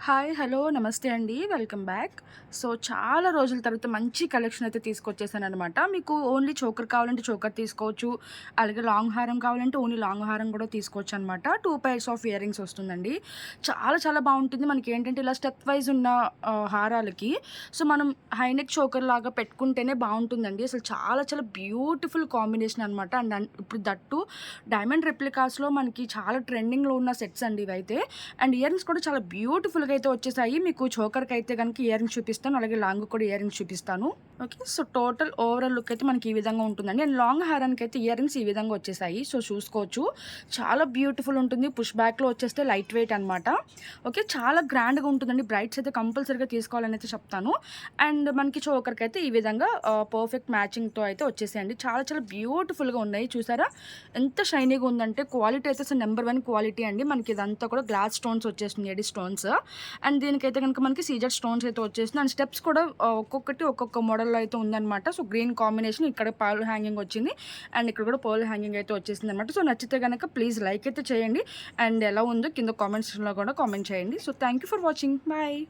Hi hello నమస్తే అండి welcome back. So చాలా రోజుల తర్వాత మంచి కలెక్షన్ అయితే తీసుకొచ్చేసాను అనమాట. మీకు ఓన్లీ చోకర్ కావాలంటే చోకర్ తీసుకోవచ్చు, అలాగే లాంగ్ హారం కావాలంటే ఓన్లీ లాంగ్ హారం కూడా తీసుకోవచ్చు అనమాట. 2 pairs ఆఫ్ ఇయర్ రింగ్స్ వస్తుందండి. చాలా చాలా బాగుంటుంది. మనకి ఏంటంటే ఇలా స్టెప్ వైజ్ ఉన్న హారాలకి సో మనం హైనెక్ చోకర్ లాగా పెట్టుకుంటేనే బాగుంటుందండి. అసలు చాలా చాలా బ్యూటిఫుల్ కాంబినేషన్ అనమాట. అండ్ ఇప్పుడు దట్టు డైమండ్ రెప్లికాస్లో మనకి చాలా ట్రెండింగ్లో ఉన్న సెట్స్ అండి ఇవైతే. అండ్ ఇయర్ రింగ్స్ కూడా చాలా బ్యూటిఫుల్గా అయితే వచ్చేసాయి. మీకు చోకర్కి అయితే కనుక ఇయర్ రింగ్స్ చూపిస్తాను, అలాగే లాంగ్ కూడా ఇయర్ రింగ్స్ చూపిస్తాను. Okay, so total overall look అయితే మనకి ఈ విధంగా ఉంటుందండి. అండ్ లాంగ్ హారానికి అయితే ఇయర్ రింగ్స్ ఈ విధంగా వచ్చేసాయి. సో చూసుకోవచ్చు, చాలా బ్యూటిఫుల్ ఉంటుంది. పుష్ బ్యాక్లో వచ్చేస్తే లైట్ వెయిట్ అనమాట. ఓకే, చాలా గ్రాండ్గా ఉంటుందండి. బ్రైట్స్ అయితే కంపల్సరీగా తీసుకోవాలని అయితే చెప్తాను. అండ్ మనకి చోకర్కి అయితే ఈ విధంగా పర్ఫెక్ట్ మ్యాచింగ్తో అయితే వచ్చేసాయండి. చాలా చాలా బ్యూటిఫుల్గా ఉన్నాయి. చూసారా ఎంత షైనీగా ఉందంటే, క్వాలిటీ అయితే అసలు నెంబర్ 1 క్వాలిటీ అండి. మనకి ఇదంతా కూడా గ్లాస్ స్టోన్స్ వచ్చేసింది, ఎడి స్టోన్స్. అండ్ దీనికైతే కనుక మనకి సీజర్ స్టోన్స్ అయితే వచ్చేసింది. అండ్ స్టెప్స్ కూడా ఒక్కొక్కటి ఒక్కొక్క మోడల్లో అయితే ఉందన్నమాట. సో గ్రీన్ కాంబినేషన్, ఇక్కడ పర్ల్ హ్యాంగింగ్ వచ్చింది అండ్ ఇక్కడ కూడా పర్ల్ హ్యాంగింగ్ అయితే వచ్చేసింది అనమాట. సో నచ్చితే కనుక ప్లీజ్ లైక్ అయితే చేయండి. అండ్ ఎలా ఉందో కింద కామెంట్స్లో కూడా కామెంట్ చేయండి. So thank you for watching. Bye.